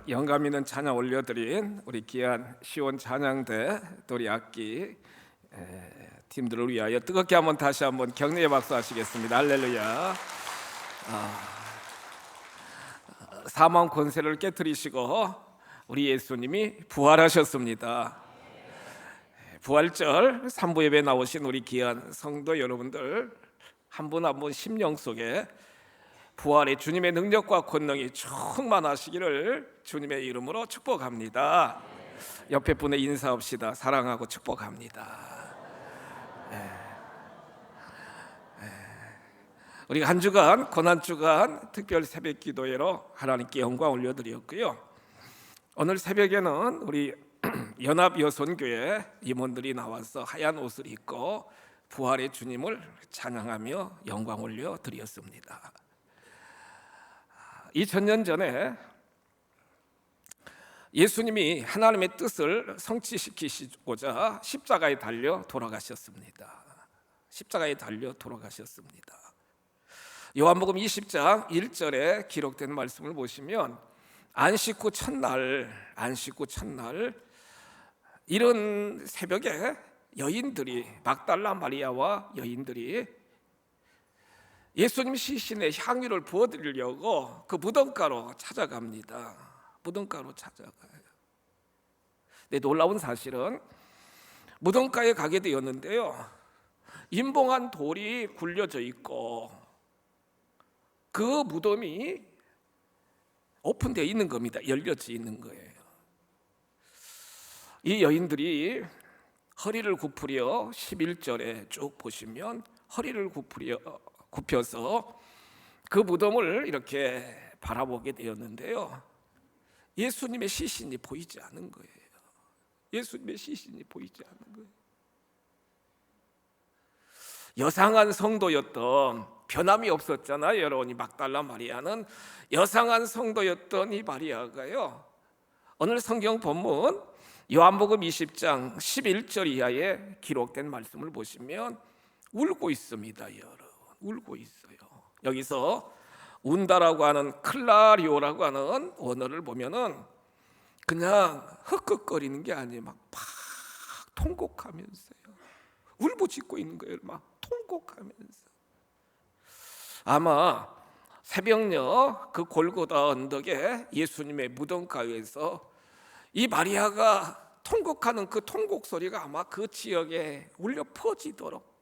영감 있는 찬양 올려드린 우리 귀한 시온 찬양대 또 우리 악기 팀들을 위하여 뜨겁게 한번 다시 한번 격려의 박수 하시겠습니다. 할렐루야. 사망 권세를 깨뜨리시고 우리 예수님이 부활하셨습니다. 부활절 3부 예배 나오신 우리 귀한 성도 여러분들 한 분 한 분 심령 속에 부활의 주님의 능력과 권능이 충만하시기를 주님의 이름으로 축복합니다. 옆에 분에 인사합시다. 사랑하고 축복합니다. 우리가 한 주간 고난주간 특별 새벽 기도회로 하나님께 영광 올려드렸고요. 오늘 새벽에는 우리 연합여선교회 임원들이 나와서 하얀 옷을 입고 부활의 주님을 찬양하며 영광 올려드렸습니다. 2000년 전에 예수님이 하나님의 뜻을 성취시키시고자 십자가에 달려 돌아가셨습니다. 십자가에 달려 돌아가셨습니다. 요한복음 20장 1절에 기록된 말씀을 보시면 안식 후 첫날 이른 새벽에 여인들이 막달라 마리아와 여인들이 예수님 시신에 향유를 부어드리려고 그 무덤가로 찾아갑니다. 무덤가로 찾아가요. 근데 놀라운 사실은 무덤가에 가게 되었는데요, 임봉한 돌이 굴려져 있고 그 무덤이 오픈되어 있는 겁니다. 열려져 있는 거예요. 이 여인들이 허리를 굽히려 11절에 쭉 보시면 허리를 굽혀서 그 무덤을 이렇게 바라보게 되었는데요, 예수님의 시신이 보이지 않은 거예요. 예수님의 시신이 보이지 않은 거예요. 여상한 성도였던, 변함이 없었잖아요. 여러분, 이 막달라 마리아는 여상한 성도였던 이 마리아가요, 오늘 성경 본문 요한복음 20장 11절 이하에 기록된 말씀을 보시면 울고 있습니다. 여러분, 울고 있어요. 여기서 운다라고 하는 클라리오라고 하는 언어를 보면은 그냥 흑흑거리는 게 아니에요. 막 통곡하면서요, 울부짖고 있는 거예요. 막 통곡하면서. 아마 새벽녘 그 골고다 언덕에 예수님의 무덤가에서 이 마리아가 통곡하는 그 통곡 소리가 아마 그 지역에 울려 퍼지도록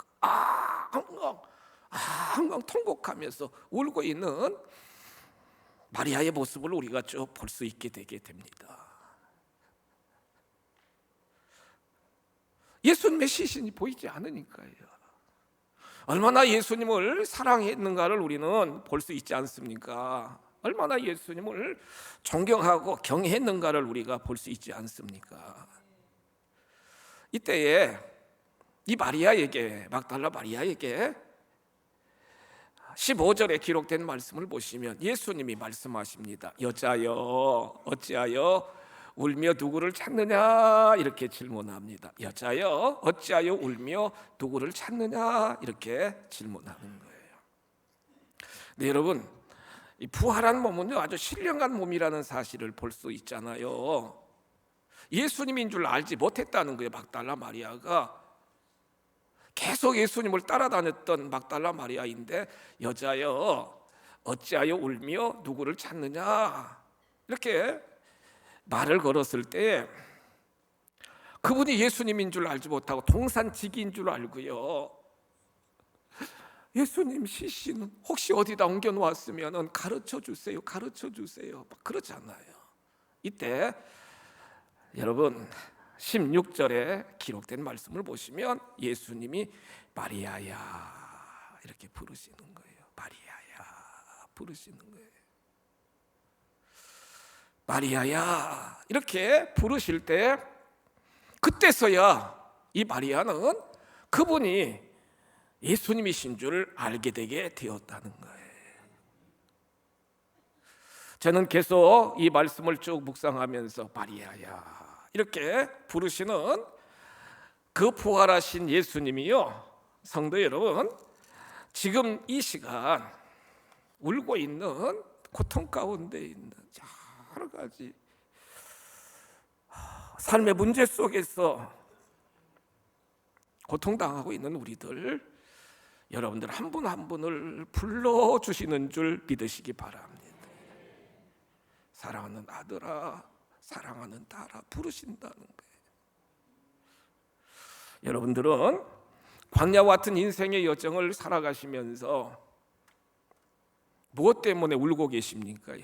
엉엉 통곡하면서 울고 있는 마리아의 모습을 우리가 쭉 볼 수 있게 되게 됩니다. 예수님의 시신이 보이지 않으니까요. 얼마나 예수님을 사랑했는가를 우리는 볼 수 있지 않습니까? 얼마나 예수님을 존경하고 경외했는가를 우리가 볼 수 있지 않습니까? 이때에 이 마리아에게, 막달라 마리아에게 15절에 기록된 말씀을 보시면 예수님이 말씀하십니다. 여자여 어찌하여 울며 누구를 찾느냐, 이렇게 질문합니다. 여자여 어찌하여 울며 누구를 찾느냐, 이렇게 질문하는 거예요. 네, 여러분, 이 부활한 몸은요 아주 신령한 몸이라는 사실을 볼 수 있잖아요. 예수님인 줄 알지 못했다는 거예요. 막달라 마리아가 계속 예수님을 따라다녔던 막달라 마리아인데, 여자여 어찌하여 울며 누구를 찾느냐, 이렇게 말을 걸었을 때 그분이 예수님인 줄 알지 못하고 동산지기인 줄 알고요, 예수님 시신 혹시 어디다 옮겨 놓았으면 가르쳐 주세요, 가르쳐 주세요, 막 그러잖아요. 이때 여러분 16절에 기록된 말씀을 보시면 예수님이 마리아야 이렇게 부르시는 거예요. 마리아야 부르시는 거예요. 마리아야 이렇게 부르실 때 그때서야 이 마리아는 그분이 예수님이신 줄 알게 되게 되었다는 거예요. 저는 계속 이 말씀을 쭉 묵상하면서 마리아야 이렇게 부르시는 그 부활하신 예수님이요, 성도 여러분, 지금 이 시간 울고 있는 고통 가운데 있는 여러 가지 삶의 문제 속에서 고통당하고 있는 우리들, 여러분들 한 분 한 분을 불러주시는 줄 믿으시기 바랍니다. 사랑하는 아들아, 사랑하는 딸아 부르신다는 거예요. 여러분들은 광야와 같은 인생의 여정을 살아가시면서 무엇 때문에 울고 계십니까?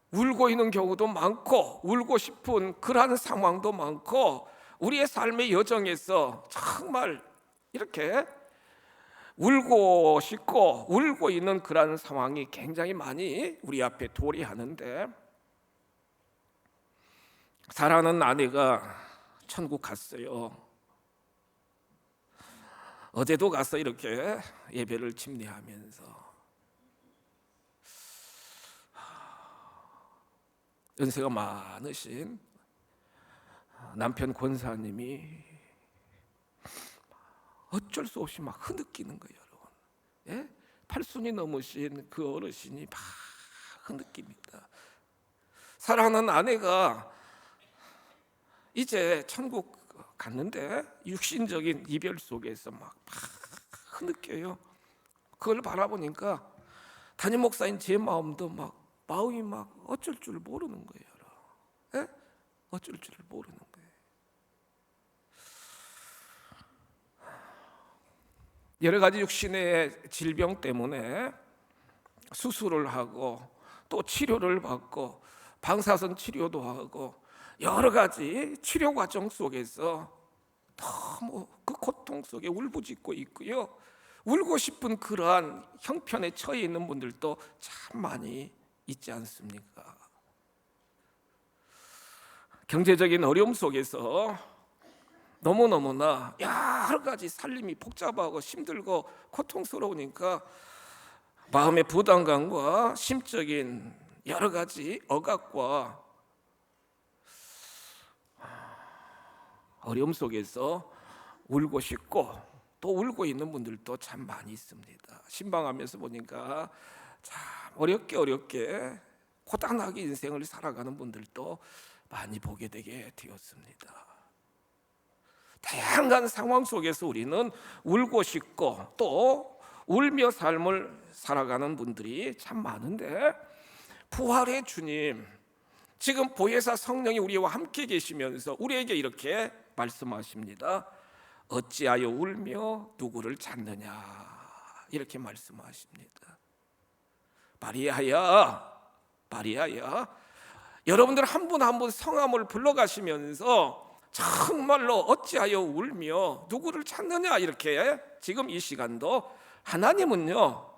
울고 있는 경우도 많고 울고 싶은 그러한 상황도 많고, 우리의 삶의 여정에서 정말 이렇게 울고 싶고 울고 있는 그러한 상황이 굉장히 많이 우리 앞에 도래하는데, 사랑하는 아내가 천국 갔어요. 어제도 가서 이렇게 예배를 침례하면서 연세가 많으신 남편 권사님이 어쩔 수 없이 막 흐느끼는 거예요, 여러분. 예? 팔순이 넘으신 그 어르신이 막 흐느낍니다. 사랑하는 아내가 이제 천국 갔는데 육신적인 이별 속에서 막 흐느껴요. 그걸 바라보니까 담임 목사인 제 마음도 마음이 어쩔 줄 모르는 거예요. 예? 어쩔 줄 모르는 거예요. 여러 가지 육신의 질병 때문에 수술을 하고 또 치료를 받고 방사선 치료도 하고 여러 가지 치료 과정 속에서 너무 그 고통 속에 울부짖고 있고요. 울고 싶은 그러한 형편에 처해 있는 분들도 참 많이 있지 않습니까? 경제적인 어려움 속에서 너무너무나 여러 가지 살림이 복잡하고 힘들고 고통스러우니까 마음의 부담감과 심적인 여러 가지 억압과 어려움 속에서 울고 싶고 또 울고 있는 분들도 참 많이 있습니다. 신방하면서 보니까 참 어렵게 고단하게 인생을 살아가는 분들도 많이 보게 되게 되었습니다. 다양한 상황 속에서 우리는 울고 싶고 또 울며 삶을 살아가는 분들이 참 많은데, 부활의 주님, 지금 보혜사 성령이 우리와 함께 계시면서 우리에게 이렇게 말씀하십니다. 어찌하여 울며 누구를 찾느냐, 이렇게 말씀하십니다. 마리아야, 여러분들 한 분 한 분 성함을 불러가시면서 정말로 어찌하여 울며 누구를 찾느냐, 이렇게 지금 이 시간도 하나님은요,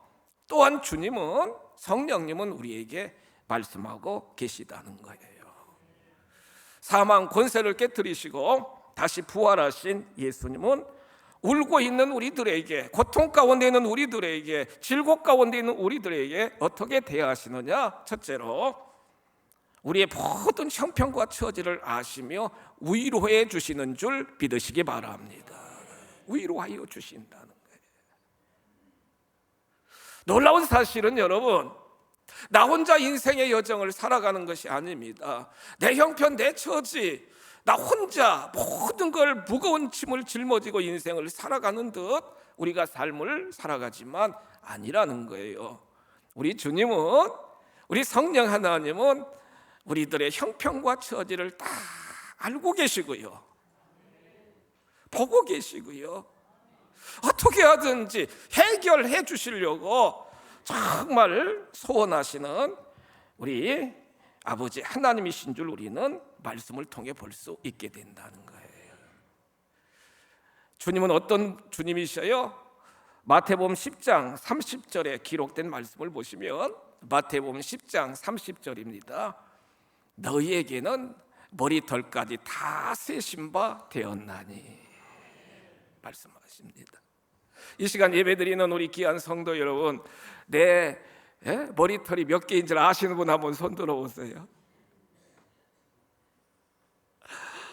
또한 주님은, 성령님은 우리에게 말씀하고 계시다는 거예요. 사망 권세를 깨뜨리시고 다시 부활하신 예수님은 울고 있는 우리들에게, 고통 가운데 있는 우리들에게, 질곡 가운데 있는 우리들에게 어떻게 대하시느냐? 첫째로 우리의 모든 형편과 처지를 아시며 위로해 주시는 줄 믿으시기 바랍니다. 위로하여 주신다는 거예요. 놀라운 사실은 여러분, 나 혼자 인생의 여정을 살아가는 것이 아닙니다. 내 형편, 내 처지, 나 혼자 모든 걸 무거운 짐을 짊어지고 인생을 살아가는 듯 우리가 삶을 살아가지만 아니라는 거예요. 우리 주님은, 우리 성령 하나님은 우리들의 형편과 처지를 다 알고 계시고요, 보고 계시고요, 어떻게 하든지 해결해 주시려고 정말 소원하시는 우리 아버지 하나님이신 줄 우리는 말씀을 통해 볼 수 있게 된다는 거예요. 주님은 어떤 주님이셔요? 마태복음 10장 30절에 기록된 말씀을 보시면, 마태복음 10장 30절입니다. 너희에게는 머리털까지 다 세신 바 되었나니, 말씀하십니다. 이 시간 예배드리는 우리 귀한 성도 여러분, 내 머리털이 몇 개인 줄 아시는 분 한번 손 들어보세요.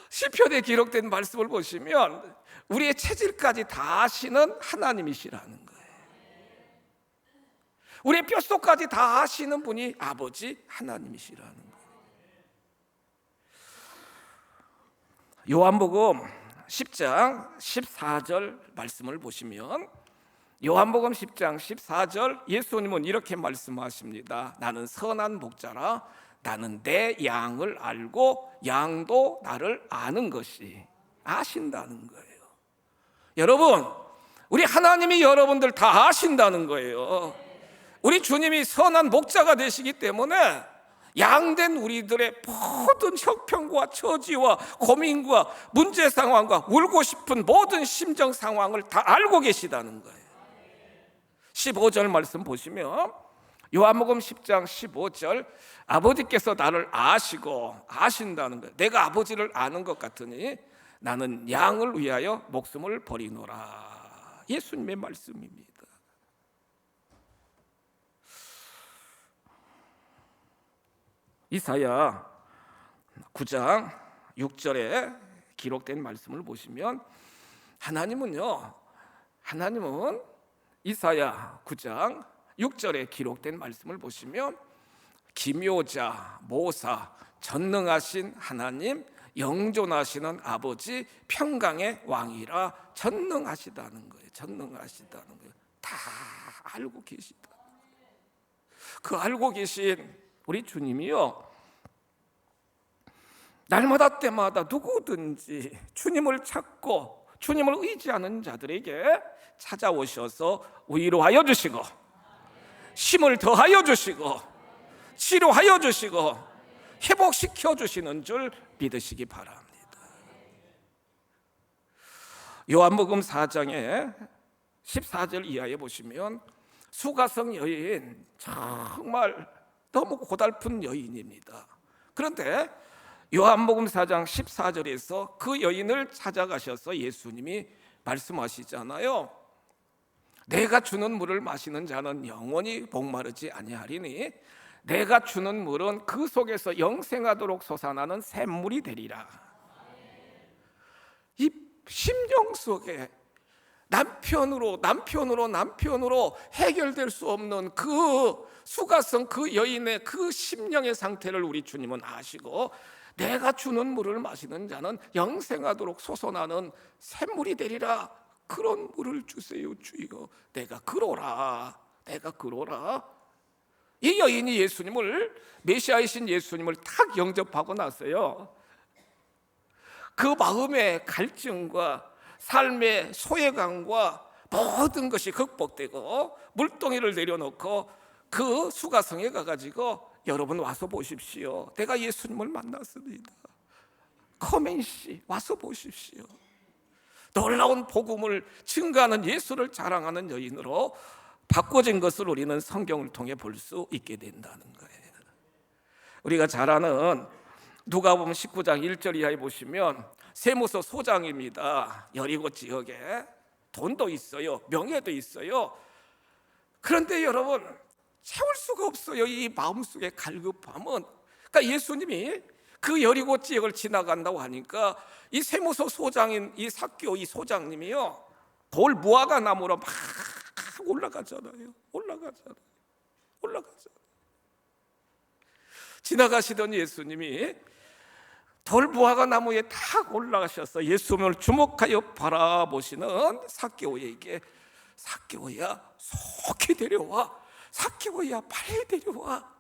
시편에 기록된 말씀을 보시면 우리의 체질까지 다 아시는 하나님이시라는 거예요. 우리의 뼛속까지 다 아시는 분이 아버지 하나님이시라는 거예요. 요한복음 10장 14절 말씀을 보시면 요한복음 10장 14절 예수님은 이렇게 말씀하십니다. 나는 선한 목자라 나는 내 양을 알고 양도 나를 아는 것이 아신다는 거예요. 여러분, 우리 하나님이 여러분들 다 아신다는 거예요. 우리 주님이 선한 목자가 되시기 때문에 양된 우리들의 모든 형편과 처지와 고민과 문제 상황과 울고 싶은 모든 심정 상황을 다 알고 계시다는 거예요. 15절 말씀 보시면 요한복음 10장 15절 아버지께서 나를 아시고 아신다는 거예요. 내가 아버지를 아는 것 같으니 나는 양을 위하여 목숨을 버리노라. 예수님의 말씀입니다. 이사야 9장 6절에 기록된 말씀을 보시면 하나님은 이사야 9장 6절에 기록된 말씀을 보시면 기묘자, 모사, 전능하신 하나님, 영존하시는 아버지, 평강의 왕이라 전능하시다는 거예요. 전능하시다는 거예요. 다 알고 계시다. 그 알고 계신 우리 주님이요, 날마다 때마다 누구든지 주님을 찾고 주님을 의지하는 자들에게 찾아오셔서 위로하여 주시고 힘을 더하여 주시고 치료하여 주시고 회복시켜 주시는 줄 믿으시기 바랍니다. 요한복음 4장에 14절 이하에 보시면 수가성 여인, 정말 너무 고달픈 여인입니다. 그런데 요한복음 4장 14절에서 그 여인을 찾아가셔서 예수님이 말씀하시잖아요. 내가 주는 물을 마시는 자는 영원히 목마르지 아니하리니 내가 주는 물은 그 속에서 영생하도록 솟아나는 샘물이 되리라. 이 심령 속에 남편으로 해결될 수 없는 그 수가성 그 여인의 그 심령의 상태를 우리 주님은 아시고 내가 주는 물을 마시는 자는 영생하도록 솟아나는 샘물이 되리라. 그런 물을 주세요 주여. 내가 그러라. 이 여인이 예수님을, 메시아이신 예수님을 탁 영접하고 나서요, 그 마음의 갈증과 삶의 소외감과 모든 것이 극복되고 물동이를 내려놓고 그 수가성에 가가지고 여러분 와서 보십시오. 내가 예수님을 만났습니다. 커맨씨 와서 보십시오. 놀라운 복음을 증거하는 예수를 자랑하는 여인으로 바꿔진 것을 우리는 성경을 통해 볼 수 있게 된다는 거예요. 우리가 잘 아는 누가복음 19장 1절 이하에 보시면 세무서 소장입니다. 여리고 지역에 돈도 있어요, 명예도 있어요. 그런데 여러분 채울 수가 없어요. 이 마음속의 갈급함은. 그러니까 예수님이 그 여리고 지역을 지나간다고 하니까 이 세무서 소장인 이 삭개오 이 소장님이요, 돌 무화과 나무로 막 올라가잖아요. 지나가시던 예수님이 돌 무화과 나무에 탁 올라가셔서 예수님을 주목하여 바라보시는 삭개오에게 삭개오야 속히 데려와, 삭개오야 빨리 데려와,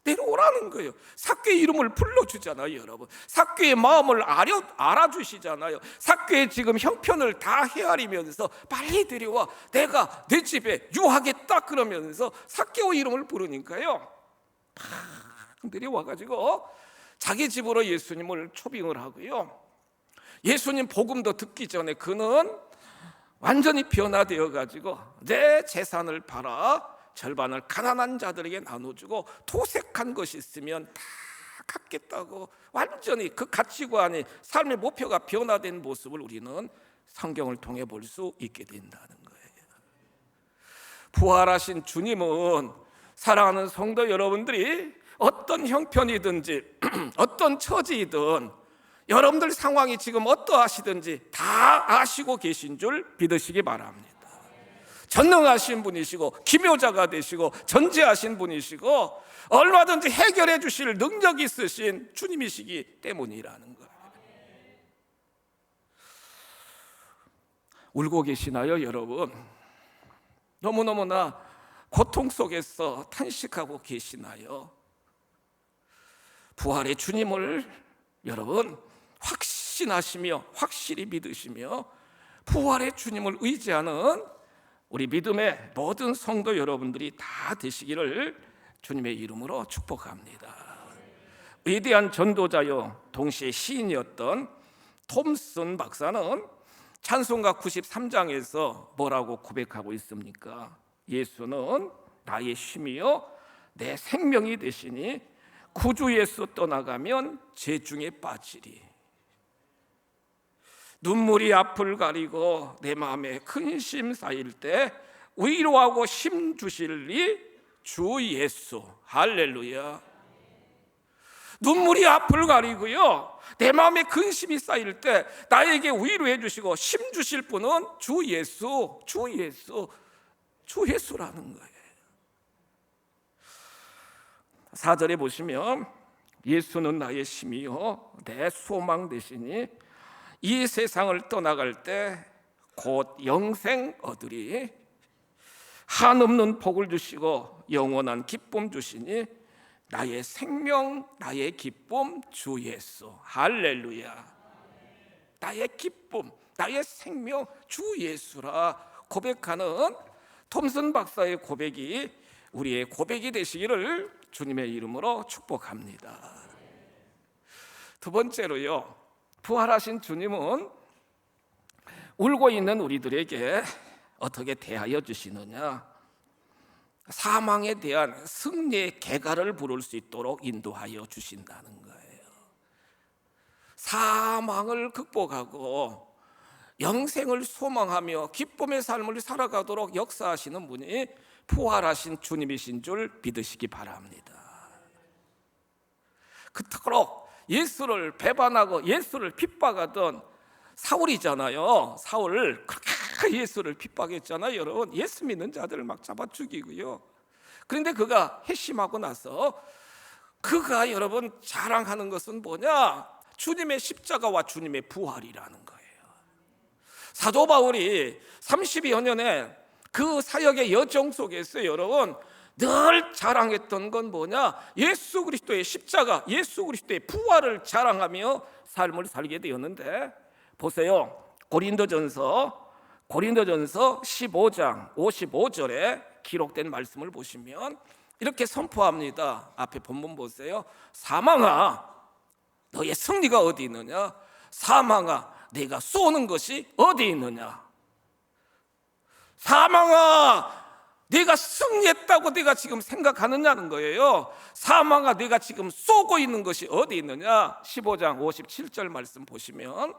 내려오라는 거예요. 삭개의 이름을 불러주잖아요. 여러분, 삭개의 마음을 알아주시잖아요. 삭개의 지금 형편을 다 헤아리면서 빨리 데려와, 내가 내 집에 유하겠다 그러면서 삭개의 이름을 부르니까요, 팍 내려와가지고 자기 집으로 예수님을 초빙을 하고요, 예수님 복음도 듣기 전에 그는 완전히 변화되어 가지고 내 재산을 팔아 절반을 가난한 자들에게 나눠주고 도색한 것이 있으면 다 갚겠다고 완전히 그 가치관이, 삶의 목표가 변화된 모습을 우리는 성경을 통해 볼 수 있게 된다는 거예요. 부활하신 주님은 사랑하는 성도 여러분들이 어떤 형편이든지 어떤 처지이든 여러분들 상황이 지금 어떠하시든지 다 아시고 계신 줄 믿으시기 바랍니다. 전능하신 분이시고 기묘자가 되시고 전지하신 분이시고 얼마든지 해결해 주실 능력이 있으신 주님이시기 때문이라는 거예요. 울고 계시나요, 여러분? 너무너무나 고통 속에서 탄식하고 계시나요? 부활의 주님을 여러분 확신하시며 확실히 믿으시며 부활의 주님을 의지하는 우리 믿음의 모든 성도 여러분들이 다 되시기를 주님의 이름으로 축복합니다. 위대한 전도자요 동시에 시인이었던 톰슨 박사는 찬송가 93장에서 뭐라고 고백하고 있습니까? 예수는 나의 쉼이요 내 생명이 되시니 구주 예수 떠나가면 죄중에 빠지리. 눈물이 앞을 가리고 내 마음에 근심 쌓일 때 위로하고 힘 주실리 주 예수. 할렐루야. 눈물이 앞을 가리고요 내 마음에 근심이 쌓일 때 나에게 위로해 주시고 힘 주실 분은 주 예수, 주 예수, 주 예수라는 거예요. 4절에 보시면 예수는 나의 힘이요 내 소망 되시니 이 세상을 떠나갈 때 곧 영생 얻으리. 한없는 복을 주시고 영원한 기쁨 주시니 나의 생명 나의 기쁨 주 예수. 할렐루야. 나의 기쁨 나의 생명 주 예수라 고백하는 톰슨 박사의 고백이 우리의 고백이 되시기를 주님의 이름으로 축복합니다. 두 번째로요, 부활하신 주님은 울고 있는 우리들에게 어떻게 대하여 주시느냐? 사망에 대한 승리의 개가를 부를 수 있도록 인도하여 주신다는 거예요. 사망을 극복하고 영생을 소망하며 기쁨의 삶을 살아가도록 역사하시는 분이 부활하신 주님이신 줄 믿으시기 바랍니다. 그토록 예수를 배반하고 예수를 핍박하던 사울이잖아요. 사울 그렇게 예수를 핍박했잖아요. 여러분, 예수 믿는 자들을 막 잡아 죽이고요. 그런데 그가 회심하고 나서 그가 여러분 자랑하는 것은 뭐냐? 주님의 십자가와 주님의 부활이라는 거예요. 사도 바울이 30여 년의 그 사역의 여정 속에서 여러분 늘 자랑했던 건 뭐냐? 예수 그리스도의 십자가, 예수 그리스도의 부활을 자랑하며 삶을 살게 되었는데, 보세요. 고린도전서 15장 55절에 기록된 말씀을 보시면 이렇게 선포합니다. 앞에 본문 보세요. 사망아 너의 승리가 어디 있느냐? 사망아 내가 쏘는 것이 어디 있느냐? 사망아 내가 승리했다고 내가 지금 생각하느냐는 거예요. 사망아 내가 지금 쏘고 있는 것이 어디 있느냐? 15장 57절 말씀 보시면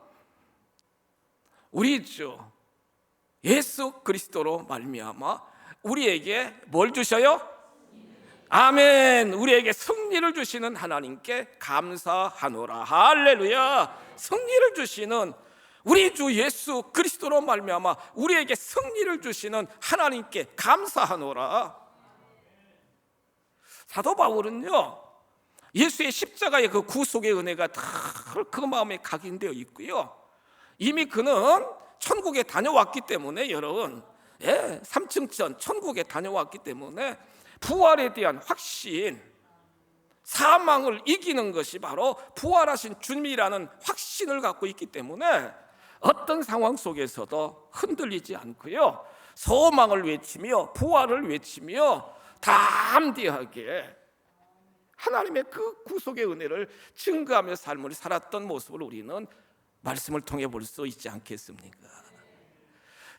우리 주 예수 그리스도로 말미암아 우리에게 뭘 주셔요? 아멘. 우리에게 승리를 주시는 하나님께 감사하노라. 할렐루야. 승리를 주시는 우리 주 예수 그리스도로 말미암아 우리에게 승리를 주시는 하나님께 감사하노라. 사도 바울은요 예수의 십자가의 그 구속의 은혜가 다 그 마음에 각인되어 있고요, 이미 그는 천국에 다녀왔기 때문에 여러분 3층천 천국에 다녀왔기 때문에 부활에 대한 확신, 사망을 이기는 것이 바로 부활하신 주님이라는 확신을 갖고 있기 때문에 어떤 상황 속에서도 흔들리지 않고요, 소망을 외치며 부활을 외치며 담대하게 하나님의 그 구속의 은혜를 증거하며 삶을 살았던 모습을 우리는 말씀을 통해 볼 수 있지 않겠습니까?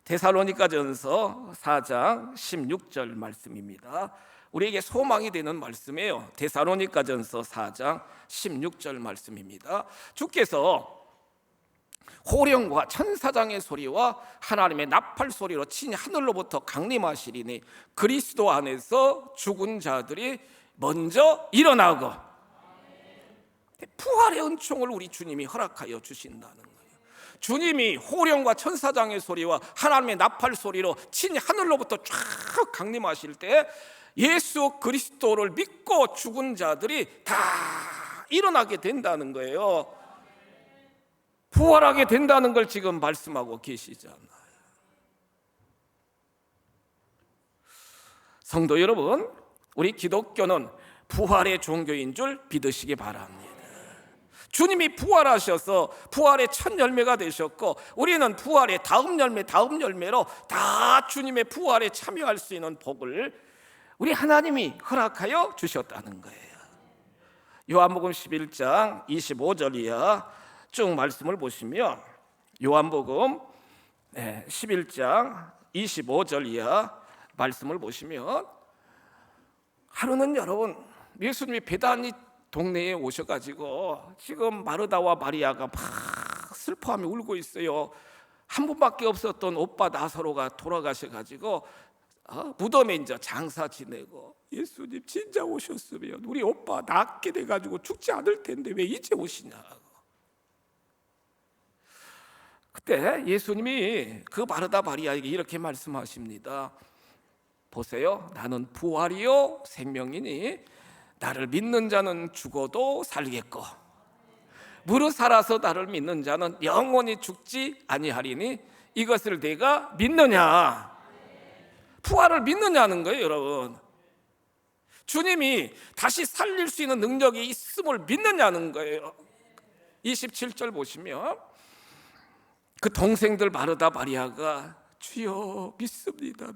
데살로니가전서 4장 16절 말씀입니다. 우리에게 소망이 되는 말씀이에요. 데살로니가전서 4장 16절 말씀입니다. 주께서 호령과 천사장의 소리와 하나님의 나팔 소리로 친히 하늘로부터 강림하시리니 그리스도 안에서 죽은 자들이 먼저 일어나고, 부활의 은총을 우리 주님이 허락하여 주신다는 거예요. 주님이 호령과 천사장의 소리와 하나님의 나팔 소리로 친히 하늘로부터 쫙 강림하실 때 예수 그리스도를 믿고 죽은 자들이 다 일어나게 된다는 거예요. 부활하게 된다는 걸 지금 말씀하고 계시잖아요. 성도 여러분, 우리 기독교는 부활의 종교인 줄 믿으시기 바랍니다. 주님이 부활하셔서 부활의 첫 열매가 되셨고, 우리는 부활의 다음 열매로 다 주님의 부활에 참여할 수 있는 복을 우리 하나님이 허락하여 주셨다는 거예요. 요한복음 11장 25절 이하 쭉 말씀을 보시면, 요한복음 11장 25절 이하 말씀을 보시면, 하루는 여러분 예수님이 베다니 동네에 오셔가지고 지금 마르다와 마리아가 막 슬퍼하며 울고 있어요. 한 분밖에 없었던 오빠 나사로가 돌아가셔가지고 무덤에 이제 장사 지내고, 예수님 진짜 오셨으면 우리 오빠 낫게 돼가지고 죽지 않을 텐데 왜 이제 오시냐고. 그때 예수님이 그 마르다 마리아에게 이렇게 말씀하십니다. 보세요, 나는 부활이요 생명이니 나를 믿는 자는 죽어도 살겠고 무릇 살아서 나를 믿는 자는 영원히 죽지 아니하리니 이것을 내가 믿느냐. 부활을 믿느냐는 거예요, 여러분. 주님이 다시 살릴 수 있는 능력이 있음을 믿느냐는 거예요. 27절 보시면 그 동생들 마르다 마리아가 주여 믿습니다,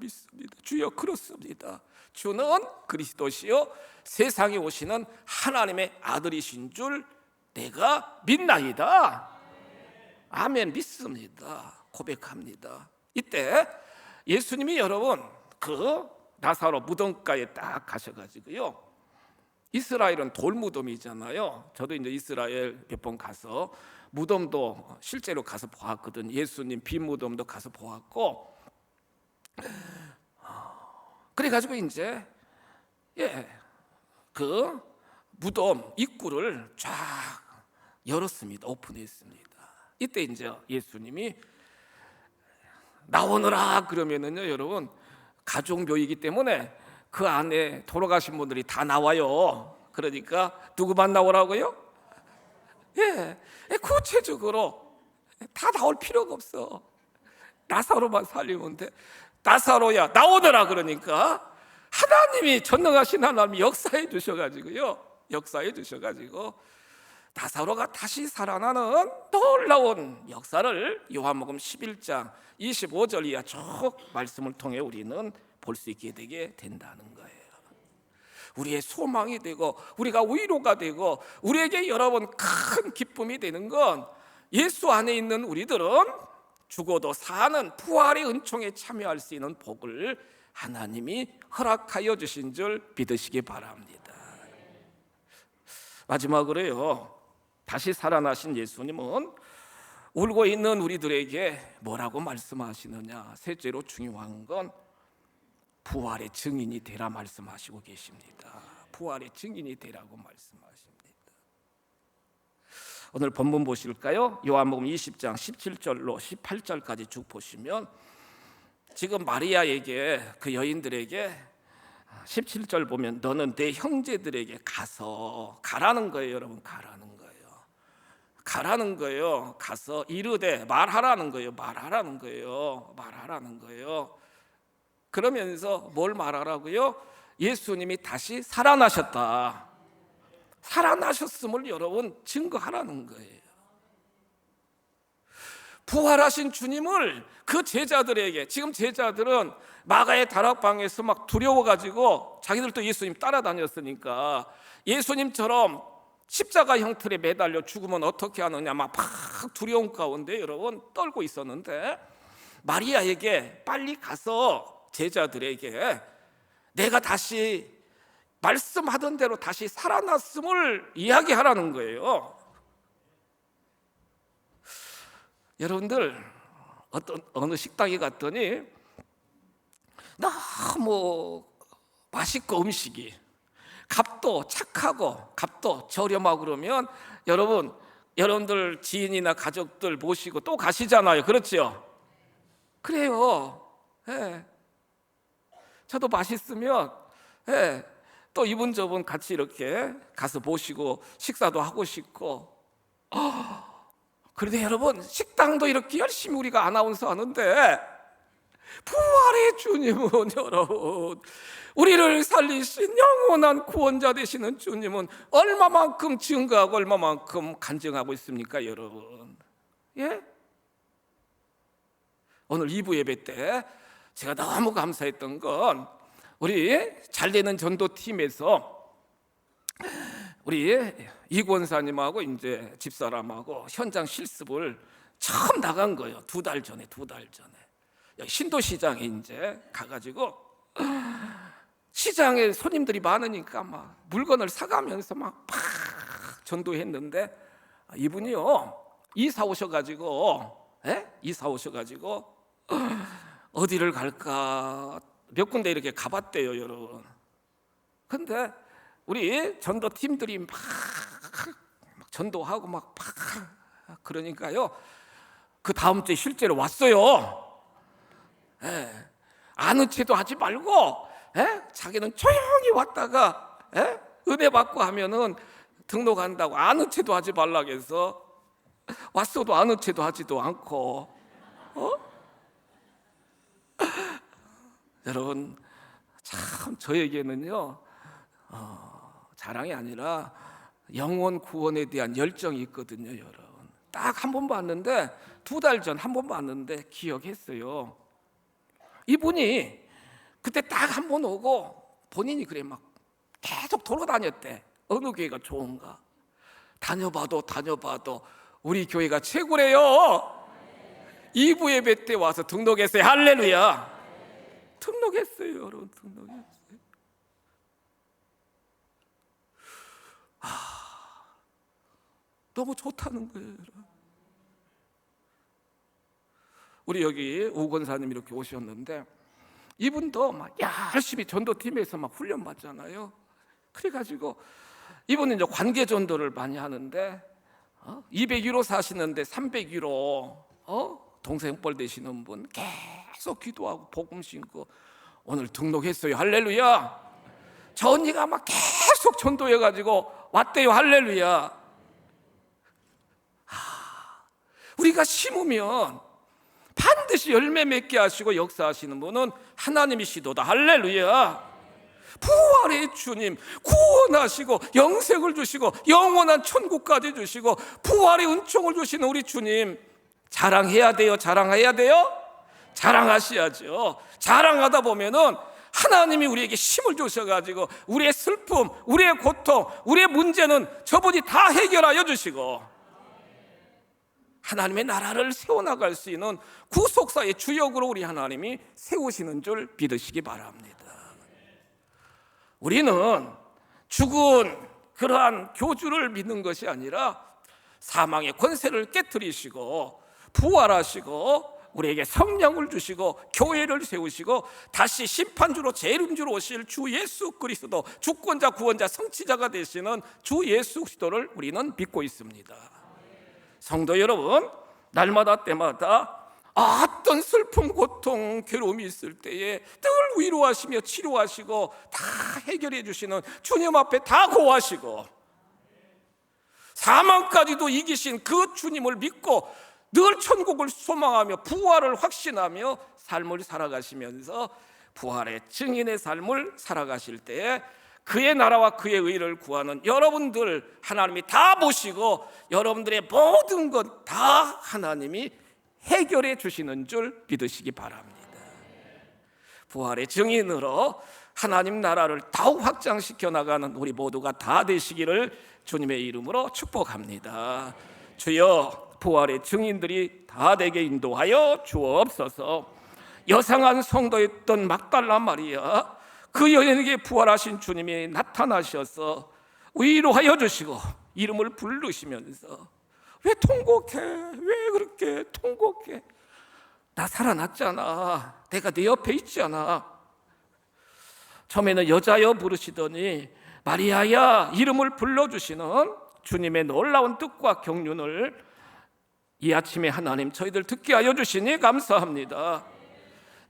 주여 그렇습니다. 주는 그리스도시요 세상에 오시는 하나님의 아들이신 줄 내가 믿나이다. 아멘, 믿습니다. 고백합니다. 이때 예수님이 여러분 그 나사로 무덤가에 딱 가셔가지고요, 이스라엘은 돌무덤이잖아요. 저도 이제 이스라엘 몇 번 가서 무덤도 실제로 가서 보았거든. 예수님 빈 무덤도 가서 보았고, 그래가지고 이제 그 무덤 입구를 쫙 열었습니다. 오픈했습니다. 이때 이제 예수님이 나오너라 그러면은요, 여러분 가족묘이기 때문에 그 안에 돌아가신 분들이 다 나와요. 그러니까 누구만 나오라고요? 구체적으로 다 나올 필요가 없어. 나사로만 살리면 돼. 나사로야 나오너라 그러니까 하나님이, 전능하신 하나님이 역사해 주셔가지고 나사로가 다시 살아나는 놀라운 역사를 요한복음 11장 25절 이하 쭉 말씀을 통해 우리는 볼 수 있게 되게 된다는 거예요. 우리의 소망이 되고 우리가 위로가 되고 우리에게 여러분 큰 기쁨이 되는 건, 예수 안에 있는 우리들은 죽어도 사는 부활의 은총에 참여할 수 있는 복을 하나님이 허락하여 주신 줄 믿으시기 바랍니다. 마지막으로요, 다시 살아나신 예수님은 울고 있는 우리들에게 뭐라고 말씀하시느냐. 셋째로 중요한 건 부활의 증인이 되라 말씀하시고 계십니다. 부활의 증인이 되라고 말씀하십니다. 오늘 본문 보실까요? 요한복음 20장 17절로 18절까지 쭉 보시면, 지금 마리아에게, 그 여인들에게 17절 보면 너는 내 형제들에게 가라는 거예요. 여러분, 가라는 거예요. 가서 이르되, 말하라는 거예요. 그러면서 뭘 말하라고요? 예수님이 다시 살아나셨다. 살아나셨음을 여러분 증거하라는 거예요. 부활하신 주님을 그 제자들에게, 지금 제자들은 마가의 다락방에서 막 두려워가지고 자기들도 예수님 따라다녔으니까 예수님처럼 십자가 형틀에 매달려 죽으면 어떻게 하느냐 막 두려운 가운데 여러분 떨고 있었는데, 마리아에게 빨리 가서 제자들에게 내가 다시 말씀하던 대로 다시 살아났음을 이야기하라는 거예요. 여러분들 어느 식당에 갔더니 너무 맛있고 음식이 값도 착하고 값도 저렴하고 그러면 여러분들 지인이나 가족들 모시고 또 가시잖아요. 그렇죠? 그래요. 저도 맛있으면 또 이분 저분 같이 이렇게 가서 모시고 식사도 하고 싶고. 그런데 여러분, 식당도 이렇게 열심히 우리가 아나운서 하는데 부활의 주님은 여러분, 우리를 살리신 영원한 구원자 되시는 주님은 얼마만큼 증거하고 얼마만큼 간증하고 있습니까 여러분? 예? 오늘 2부 예배 때 제가 너무 감사했던 건 우리 잘되는 전도팀에서 우리 이권사님하고 이제 집사람하고 현장 실습을 처음 나간 거예요. 2달 전에. 여기 신도시장에 이제 가가지고 시장에 손님들이 많으니까 막 물건을 사가면서 막 전도했는데, 이분이요 이사 오셔가지고 어디를 갈까 몇 군데 이렇게 가봤대요 여러분. 근데 우리 전도팀들이 막 전도하고 막 그러니까요, 그 다음 주에 실제로 왔어요. 아는 체도 하지 말고 자기는 조용히 왔다가 은혜 받고 하면은 등록한다고 아는 체도 하지 말라고 해서 왔어도 아는 체도 하지도 않고. 여러분 참 저에게는요 자랑이 아니라 영혼 구원에 대한 열정이 있거든요 여러분. 딱 한 번 봤는데 2달 전 한 번 봤는데 기억했어요. 이분이 그때 딱 한 번 오고 본인이 그래 막 계속 돌아다녔대. 어느 교회가 좋은가 다녀봐도 우리 교회가 최고래요. 2부 예배 때 와서 등록했어요. 할렐루야. 등록했어요 여러분. 등록했어요. 너무 좋다는 거예요 여러분. 우리 여기 우건사님 이렇게 오셨는데 이분도 막 열심히 전도팀에서 막 훈련 받잖아요. 그래가지고 이분은 이제 관계 전도를 많이 하는데 200유로 사시는데 300유로 동생 뻘 되시는 분 계속 기도하고 복음 신고 오늘 등록했어요. 할렐루야. 저 언니가 막 계속 전도해가지고 왔대요. 할렐루야. 우리가 심으면 반드시 열매 맺게 하시고 역사하시는 분은 하나님이시도다. 할렐루야. 부활의 주님, 구원하시고 영생을 주시고 영원한 천국까지 주시고 부활의 은총을 주시는 우리 주님 자랑해야 돼요. 자랑해야 돼요. 자랑하셔야죠. 자랑하다 보면은 하나님이 우리에게 힘을 주셔가지고 우리의 슬픔, 우리의 고통, 우리의 문제는 저분이 다 해결하여 주시고 하나님의 나라를 세워나갈 수 있는 구속사의 주역으로 우리 하나님이 세우시는 줄 믿으시기 바랍니다. 우리는 죽은 그러한 교주를 믿는 것이 아니라 사망의 권세를 깨뜨리시고 부활하시고 우리에게 성령을 주시고 교회를 세우시고 다시 심판주로 재림주로 오실 주 예수 그리스도, 주권자 구원자 성취자가 되시는 주 예수 그리스도를 우리는 믿고 있습니다. 성도 여러분, 날마다 때마다 어떤 슬픔, 고통, 괴로움이 있을 때에 늘 위로하시며 치료하시고 다 해결해 주시는 주님 앞에 다 고하시고 사망까지도 이기신 그 주님을 믿고 늘 천국을 소망하며 부활을 확신하며 삶을 살아가시면서 부활의 증인의 삶을 살아가실 때에 그의 나라와 그의 의를 구하는 여러분들 하나님이 다 보시고 여러분들의 모든 것 다 하나님이 해결해 주시는 줄 믿으시기 바랍니다. 부활의 증인으로 하나님 나라를 더욱 확장시켜 나가는 우리 모두가 다 되시기를 주님의 이름으로 축복합니다. 주여, 부활의 증인들이 다 되게 인도하여 주옵소서. 여상한 성도였던 막달라 마리아, 그 여인에게 부활하신 주님이 나타나셔서 위로하여 주시고 이름을 부르시면서 왜 통곡해? 왜 그렇게 통곡해? 나 살아났잖아. 내가 네 옆에 있잖아. 처음에는 여자여 부르시더니 마리아야 이름을 불러주시는 주님의 놀라운 뜻과 경륜을 이 아침에 하나님 저희들 듣게 하여 주시니 감사합니다.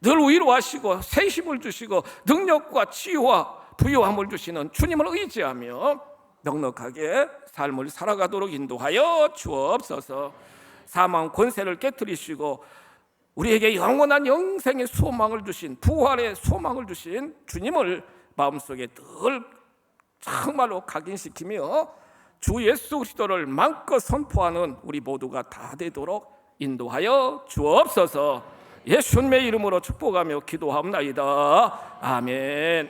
늘 위로하시고 새 힘을 주시고 능력과 치유와 부요함을 주시는 주님을 의지하며 넉넉하게 삶을 살아가도록 인도하여 주옵소서. 사망 권세를 깨뜨리시고 우리에게 영원한 영생의 소망을 주신, 부활의 소망을 주신 주님을 마음속에 늘 정말로 각인시키며 주 예수 그리스도를 마음껏 선포하는 우리 모두가 다 되도록 인도하여 주옵소서. 예수님의 이름으로 축복하며 기도하옵나이다. 아멘.